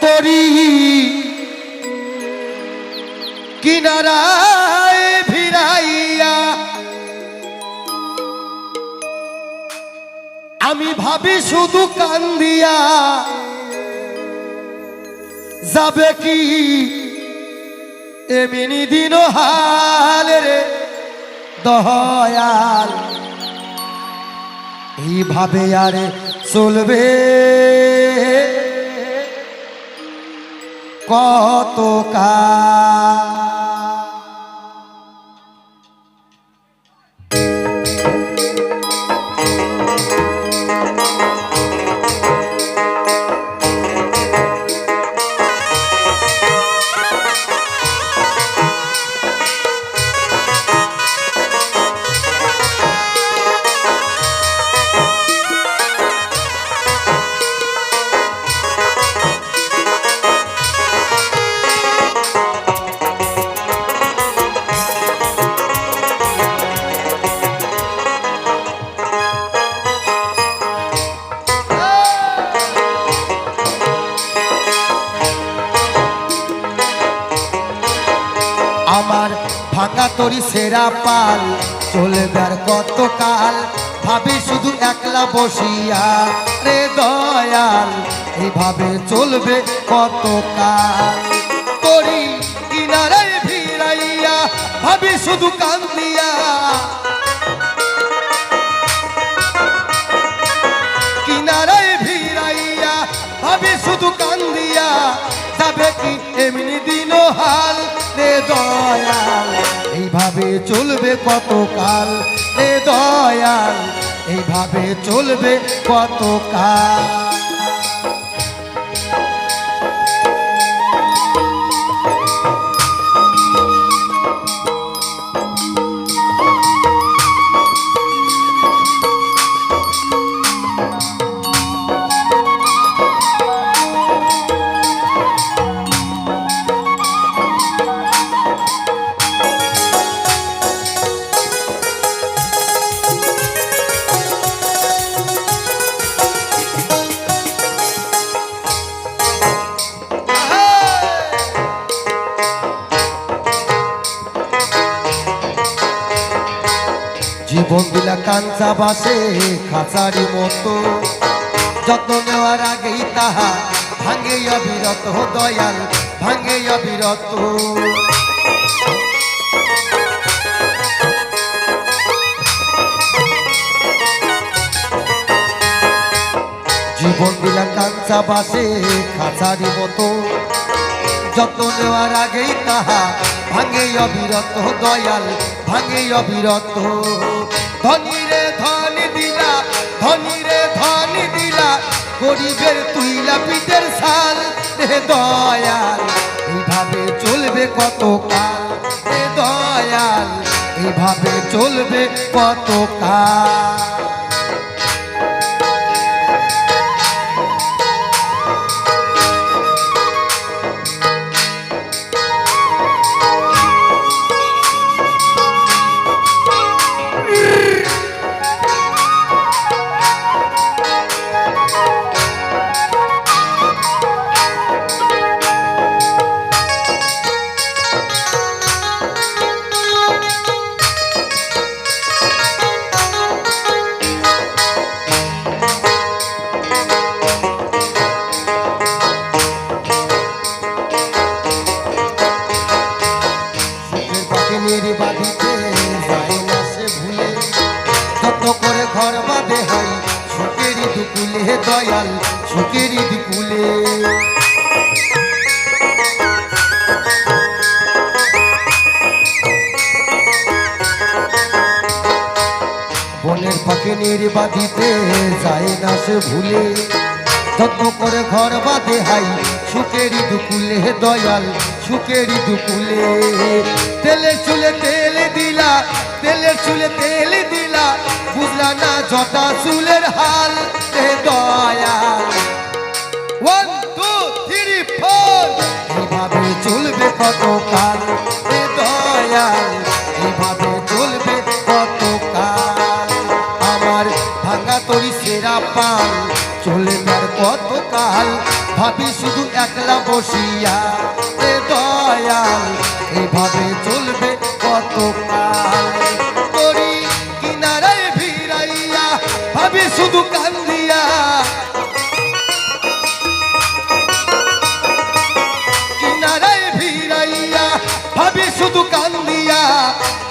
তরি কিনারায় ভিড়াইয়া আমি ভাবি শুধু কান্দিয়া যাবে কি এমনি দিন হাল রে দয়াল এইভাবে আরে চলবে কত কাল। আমার ভাঙা তরি সেরা পাল চলবে আর কত কাল ভাবি শুধু একলা বসিয়া রে দয়াল এইভাবে চলবে কত কাল। তরি কিনারায় ভিড়াইয়া ভাবি শুধু কান্দিয়া কিনারায় ভিড়াইয়া ভাবি শুধু কান্দিয়া যাবে কি এমনি দিন হাল রে দয়াল এইভাবে চলবে কত কাল রে দয়াল এইভাবে চলবে কত কাল। জীবন দিলা কাঞ্চা বাসে খাঁচারি মতো যত্ন নেওয়ার আগেই তাহা ভাঙে অবিরত দয়াল ভাঙে অবিরত। জীবন দিলা কাঞ্চা বাসে খাঁচারি মতো যত্ন নেওয়ার আগেই তাহা ভাঙে অবিরত দয়াল ভাঙে অবিরত। ধনী রে ধনী দিলা ধনী রে ধনী দিলা গরিবের তুইলা পিঠের ছাল রে দয়াল এইভাবে চলবে কত কাল রে দয়াল এইভাবে চলবে কত কাল। বাড়িতে যায় না সে ভুলে যত করে ঘর বাঁধে হয় সুখেরই দুকুলে দয়াল সুখেরই দুকুলে। বনের পাখি নির্বাধিতে যায় না সে ভুলে যত করে ঘর বাঁধে হয় সুখেরই দুকুলে দয়াল সুখেরই দুকুলে। তেলের চুলে তেল দিলা তেলের চুলে তেল দিলা বুঝলা না জটা চুলের হাল রে দয়াল। 1 2 3 4 এইভাবে চলবে কত কাল রে দয়াল এইভাবে চলবে কত কাল। আমার ভাঙা তরি সেরা পাল চলবে আর কত কাল ভাবি শুধু একলা বসিয়া এ দয়াল এইভাবে চলবে কতকাল তরি কিনারায় ভিড়াইয়া ভাবি শুধু কান্দিয়া কিনারায় ভিড়াইয়া ভাবি শুধু কান্দিয়া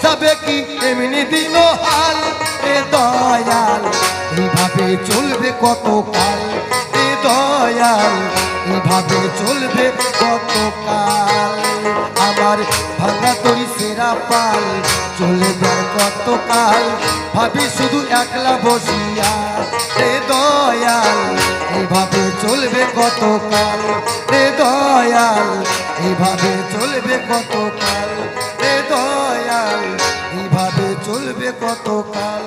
যাবে কি এমনি দিন হাল এ দয়াল এইভাবে চলবে কতকাল এ দয়াল এইভাবে চলবে কতকাল আমার ভাঙা তরি সেরা পাল চলবে আর কতকাল ভাবি শুধু একলা বসিয়া এ দয়াল এইভাবে চলবে কতকাল এ দয়াল এইভাবে চলবে কতকাল এ দয়াল এইভাবে চলবে কতকাল